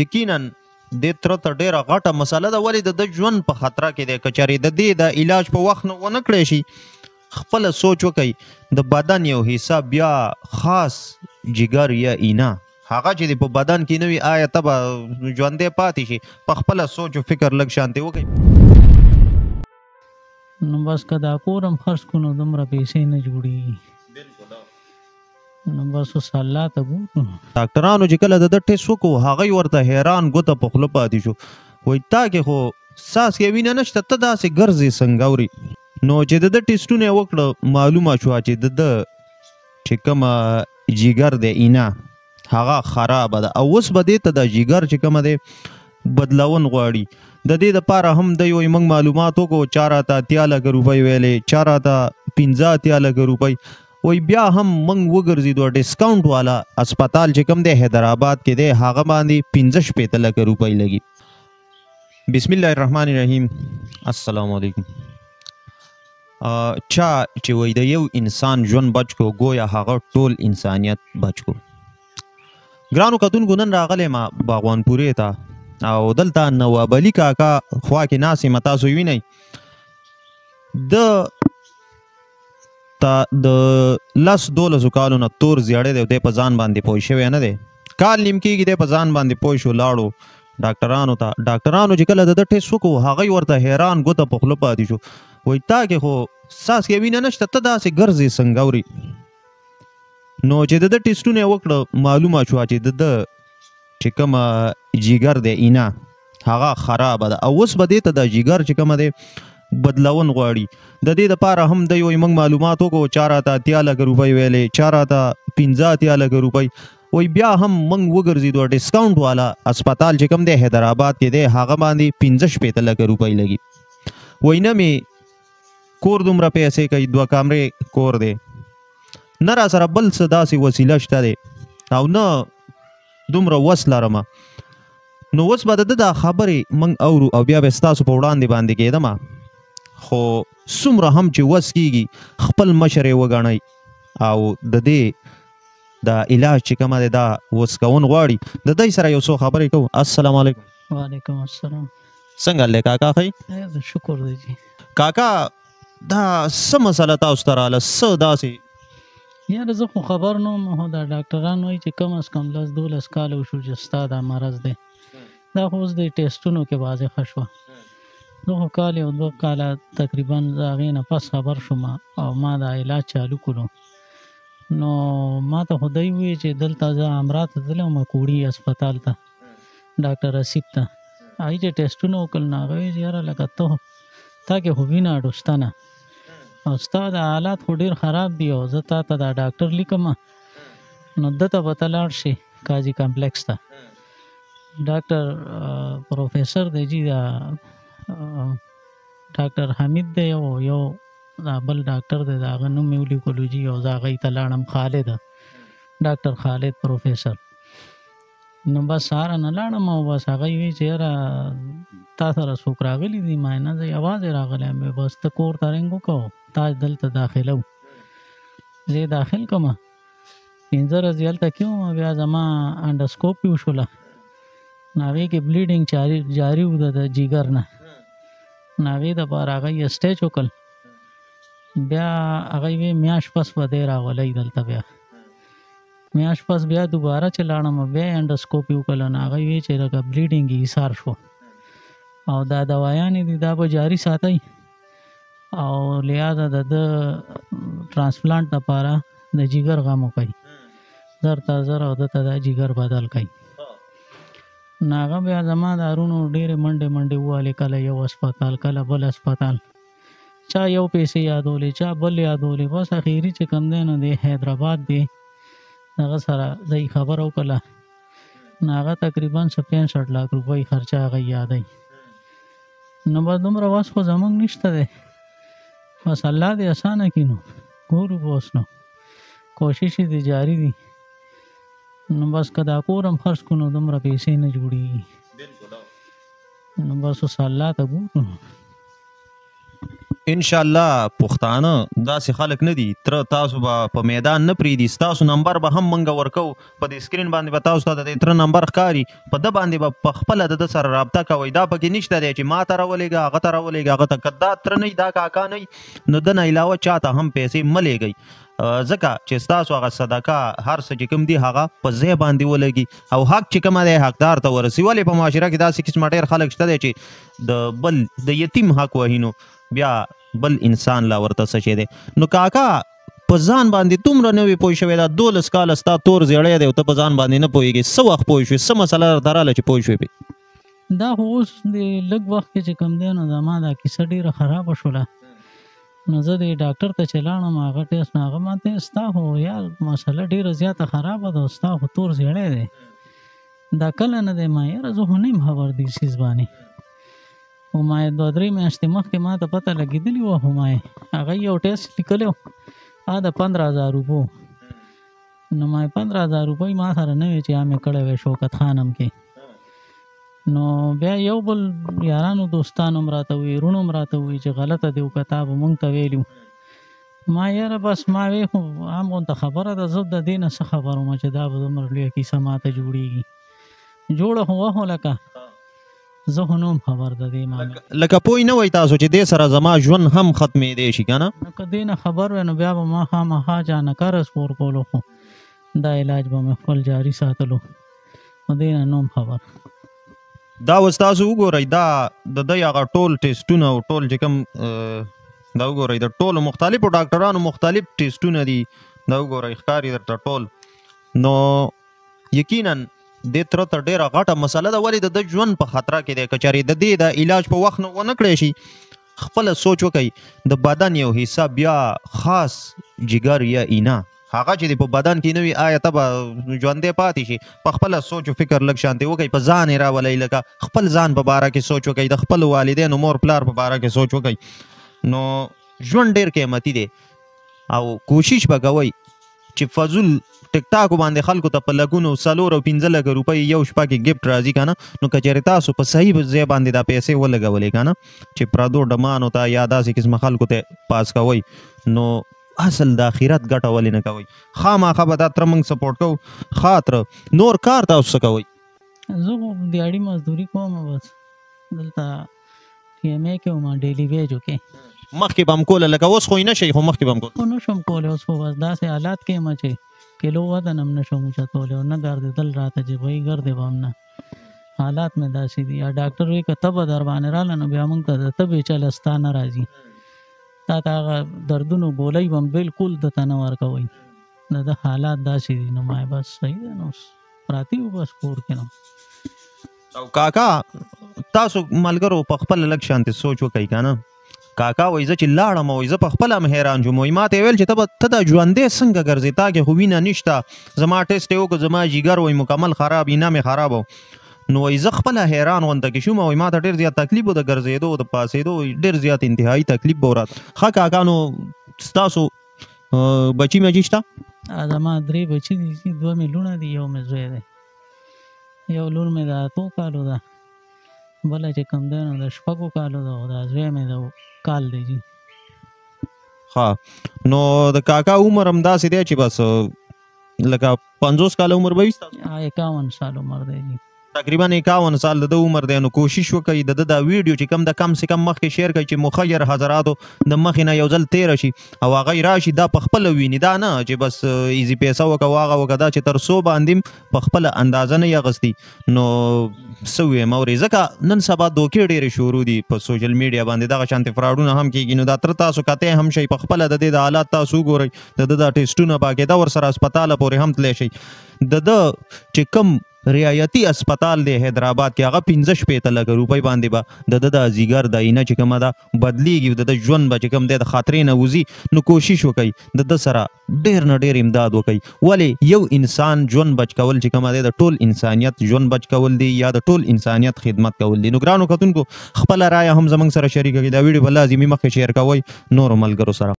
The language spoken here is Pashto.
یقینا د تر ته ډیره غټه مسله ده، ولې د ژوند په خطر کې دی. کچاري د دې د علاج په وخت نه ونه کړی شي، خپل سوچ وکي د بدن یو حصہ بیا خاص جگر یا اینا هغه چې په بدن کې نوی آیا تبا ژوندې پاتې شي، په خپل سوچ او فکر لږ شانتي وکي. نو بس که دا کورم خرڅ کړو نو دومره پیسې نه جوړېږي. نو بس اوس الله ته ګورو. ډاکټرانو چې کله د ټیسټ وکړو هغه ورته حیران ګوته په خوله پاتې شو، وایي تا کې خو ساس کې وینه نشته، ته داسې ګرځې څنګه اوري. نو چې د ټیسټونه یې وکړه معلومه شوه چې د چې کومه جګر دی اینا هغه خرابه ده، او اوس به دې ته د جګر چې کومه دی بدلون غواړي. د دې دپاره هم دی وایي موږ معلومات وکړو، چا راته 80 لکه روپۍ ویلې، چا راته 15 لکه روپۍ وایي. بیا هم موږ وګرځېدو ډسکاونټ والا اسپتال چې کوم دی حیدرآباد کې دی هغه باندې 15 لکه روپۍ لګي. بسم الله الرحمن الرحیم. السلام علیکم. چا چې وایي د یو انسان ژوند بچ کو گویا هغه ټول انسانیت بچ کو. ګرانو کتونکو نن راغلی ما باغوانپورې ته او دلته نواب علي کاکا خوا کې ناست یم، تاسو وینئ د 10-12 کالو نه تور زیړی دی، دی په ځان باندې پوه شوی نه دی، کال نیم کېږي دی په ځان باندې پوه شو. لاړو ډاکټرانو ته، ډاکټرانو چې کله د ټیسټ وکړو هغوی ورته حیران ګوته په خوله پاتې شو، وایي تا کې خو ساس کې وینه نشته، ته داسې ګرځې څنګه اوري. نو چې د ټیسټونه یې وکړه معلومه شوه چې د چې کومه جګر دی اینا هغه خرابه ده، او اوس به دې ته د جګر چې کومه دی بدلون غواړي. د دې دپاره هم دی وایي موږ معلومات وکړو، چا راته 80 لکه روپۍ ویلې، چا راته 15 لکه روپۍ وایي. بیا هم موږ وګرځېدو ډسکاونټ والا اسپتال چې کوم دی حیدرآباد کې دی هغه باندې 15 لکه روپۍ لګي. وایي نه مې کور دومره پیسې کوي، 2 کمرې کور دی، نه را سره بل څه داسې وسیله شته دی او نه دومره وس لرم. نو اوس به د ده دا خبرې موږ اورو او بیا به ستاسو په وړاندې باندې کېدم، خو څومره هم چې وس کېږي خپل مشر یې وګڼئ او د دې دا علاج چې کومه دی دا وس کون غواړي. د دوی سره یو څو خبرې کوو. السلام علیکم. وعلیکم السلام. څنګه دی کاکا ښی؟ شکر دی جی. کاکا دا څه مسله تاسو ته راغله؟ څه داسې یاره زه خو خبر نه وم، خو دا ډاکټران وایي چې کم از کم 10-12 کاله وشو چې ستا دا مرض دی. دا خو اوس د ټیسټونو کې واضحه شوه. زه خو کال یو 2 کاله تقریبا د هغې نه پس خبر شوم او ما دا علاج چالو کړو. نو ما ته خو دی وویل چې دلته زه امرا ته تللی وم کوړي اسپتال ته ډاکټر رسیب ته، هغوی چې ټیسټونه وکړل نو هغه ویل یاره لکه تا کې خو وینه اډوسته نه او ستا د حالات خو ډېر خراب دي او زه تا ته دا ډاکټر لیکم نو ده ته به ته لاړ شي قاضي کمپلیکس ته. ډاکټر پروفیسر دی جي دا ډاکټر حمید دی او یو دا بل ډاکټر دی د هغه نوم مې ولیکلو جي او زه هغوی ته لاړم، خالد ډاکټر خالد پروفیسر. نو بس سهاره نه لاړم او بس هغوی وایي چې یاره تا سره څوک راغلي دي؟ ما نه زه یوازې راغلی یم. بس ته کور ته رنګ وکړو تا دلته داخله و، زه یې داخل کړم 15 ورځې هلته کې وم، بیا زما انډوسکوپي وشوله نو هغې کې بلیډنګ جاري و د جګر نه، نو هغې دپاره هغوی سټیچ وکړل. بیا هغوی وی میاشت پس به دی راولئ دلته، بیا میاشت پس بیا دوباره چې لاړم بیا یې انډوسکوپي وکړله نو هغوی وی چې لکه بلیډنګ یې ایثار شو او دا دوایانې دي دا به جاري ساتئ او لہذا د ده ټرانسپلانټ دپاره د جګر غم وکئ، زر تا زر او ده ته دا جګر بدل کئ. نو هغه بیا زما د هرونو ډېرې منډې ووالې، کله یو اسپتال کله بل اسپتال، چا یو پیسې یادولې چا بل یادولې، بس اخري چې کوم دی نو د حیدرآباد دی هغه سره زه یې خبره وکړله نو هغه تقریبا 65 لک روپۍ خرچه هغه یادوي. نو بس دومره وس خو زمونږ نشته دی، بس الله دې اسانه کړي. نو ګورو به اوس نو کوشش دې جاري دي. نو بس که دا کور هم خرڅ کړو نو دومره پیسې نه جوړېږي. نو بس اوس الله ته ګورو. ان شاء الله پښتانه داسې خلک نه دي تر تاسو به په میدان نه پریدي تاسو نمبر به هم منګه ورکو په دې سکرین باندې به تاسو ته د تر نمبر ښکاري په د باندې به په خپل د سره رابطه کوئ دا پکې نشته دی چې ما ته راولېږه هغه ته راولېږه هغه ته که دا تر نه دا کاکا نه نو د نه علاوه چاته هم پیسې مه لیږئ ځکه چې ستاسو هغه صدقه هر څه چې کوم دي هغه په ځای باندې ولګي او حق چې کومه دی حقدار ته ورسي ولې په معاشره کې داسې قسمه ډېر خلک شته دی چې د بل د یتیم حق وهي نو بیا بل انسان لا ورته څه شی دی نو کاکا په ځان باندې دومره نه وي پوه شوې دا 12 کاله ستا تور زیړی دی او ته په ځان باندې نه پوهېږې څه وخت پوه شوې څه مسله درته راغله چې پوه شوې پې دا خو اوس د لږ وخت کې چې کوم دی نو زما دا کیسه ډېره خرابه شوله نو زه د ډاکټر ته چې لاړم هغه ټیسټ نه هغه ماته ستا خو یار مسله ډېره زیاته خرابه ده ستا خو تور زیړی دی دا کله نه دی ما یاره زه خو نه یم خبر دې څیز باندې خو ما یې 2-3 میاشتې مخکې ما ته پته لګېدلې وه خو ما یې هغه یو ټیسټ لیکلی و هغه د 15,000 روپو نو ما یې 15,000 روپۍ ما سره نه وې چې یا مې کړی وی شوکت خانم کې نو بیا یو بل یارانو دوستانو هم راته ووایي وروڼو هم راته ووایي چې غلطه دی وکړه به مونږ ته ویلي ما یاره بس ما وی خو عام غونته خبره ده زه د دې نه څه خبر وم چې دا به دومره لویه کیسه ما ته جوړېږي جوړه خو وه خو لکه زه خو نه خبر ده دې ما لکه پوه نه وای تاسو چې دې سره زما ژوند هم ختمېدی شي که نه که دې نه خبر وی نو بیا به ما خامخا جانکاره سپور کولو خو دا علاج به مې خپل جاري ساتلو نو دې نه نوم خبر دا اوس تاسو وګورئ دا د دوی هغه ټول ټیسټونه او ټول چې کوم دا وګورئ د ټولو مختلفو ډاکټرانو مختلف ټیسټونه دي دا وګورئ ښکاري درته ټول نو یقینا دې تره ته ډېره غټه مسله ده ولې د ژوند په خطره کې دی که چېرې د دې د علاج په وخت نه ونه کړی شي خپله سوچ وکئ د بدن یو حصه بیا خاص جګر یا اینا هغه چې په بدن کې نه وي آیا ته به ژوندی پاتې شي په خپله سوچ و فکر لږ شانتې وکئ په ځان یې راولئ لکه خپل ځان په باره کې سوچ وکئ د خپلو والدینو مور پلار په باره کې سوچ وکئ نو ژوند ډېر قیمتي دی او کوشش به کوئ چې فضول ټیک ټاکو باندې خلکو ته په لګونو 4 او 15 لکه روپۍ یو شپه کې ګفټ راځي که نه نو که چېرې تاسو په صحیح ځای باندې دا پیسې ولګولې که نه چې پردو ډمانو ته یا داسې قسمه خلکو ته پاس کوئ نو اصل د آخرت ګټه ولې نه کوئ خامخا به دا تره موږ سپورټ کوو ښه تره نور کار تاسو څه کوئ زه خو دیاړي مزدوري کوم بس دلته TMA کې وم ډیلي ویجو کې مخکې به هم کوله لکه اوس خو یې نه شئ خو مخکې به هم کوله خو نه شم کولی اوس خو بس داسې حالات کې یم چې کیلو وزن هم نه شم اوچتولی او نه ګرځېدل راته چې بهی ګرځې به هم نه حالات مې داسې دي یا ډاکټر وایي که تبه در باندې راغله نو بیا موږ ته د تبې چله ستا نه راځي تا ته هغه دردونو ګولۍ به هم بلکل درته نه ورکوئ د ده حالات داسې دي نو ما بس صحیح دی نو پراته یو بس کور کې نو او کاکا تاسو ملګرو په خپله لږ شانتې سوچ وکئ که نه کاکا وایي زه چې لاړم وایي زه په خپله هم حیران شوم وایي ما ته یې ویل چې ته دا ژوندی څنګه ګرځې تا کې خو وینه نشته زما ټیسټ یې وکړو زما جګر وایي مکمل خراب اینا مې خراب و نو وایي زه خپله حیران غونته کې شوم وایي ما ته ډېر زیات تکلیف و د ګرځېدو د پاسېدو ډېر زیات انتهایي تکلیف به وراته ښه کاکا نو ستاسو بچي مچي شته زما 3 بچي دي 2 مې لوڼه دي یو مې زوی دی یو لور مې د 8 کالو ده بله چې کوم دی نو د 6 کالو ده او دا زوی مې د کال دی جی ښه نو د کاکا عمر هم داسې دی چې بس لکه 50 کاله عمر به وي ستاسو 51 سال عمر دی جی تقریبا 51 سال د عمر دی نو کوشش وکړئ د دا ویډیو چې کم د کم سے کم مخکې شیر کړئ چې مخیر حضراتو د مخې نه یو ځل تیره شي او هغه یې راشي دا په خپله ویني دا نه چې بس ایزي پیسه وکړه هغه وکړه دا چې تر څو باندې په خپله اندازه نه یې اخیستي نو څه ویم اورې ځکه نن سبا دوکې ډېرې شروع دي په سوشل میډیا باندې دغه شانتې فراډونه هم کېږي نو دا تر تاسو کتی هم شئ په خپله د دې د حالات تاسو وګورئ د ده دا ټیسټونه باقاعده ورسره هسپتاله پورې هم تللی شئ د ده چې کوم ریایتي اسپتال دی حیدرآباد کې هغه 15 لکه روپۍ باندې به د ده د ځیګر د اینه چې کومه ده بدلیږي د ده ژوند به چې کوم دی د خاطرې نه وځي نو کوشش وکئ د ده سره ډېر نه ډېر امداد وکئ ولې یو انسان ژوند بچ کول چې کومه دی د ټول انسانیت ژوند بچ کول دی یا د ټول انسانیت خدمت کول دی نو ګرانو کتونکو خپله رایه هم زموږ سره شریکه کړئ دا ویډیو به لازمي مخکې شیر کوئ نورو ملګرو سره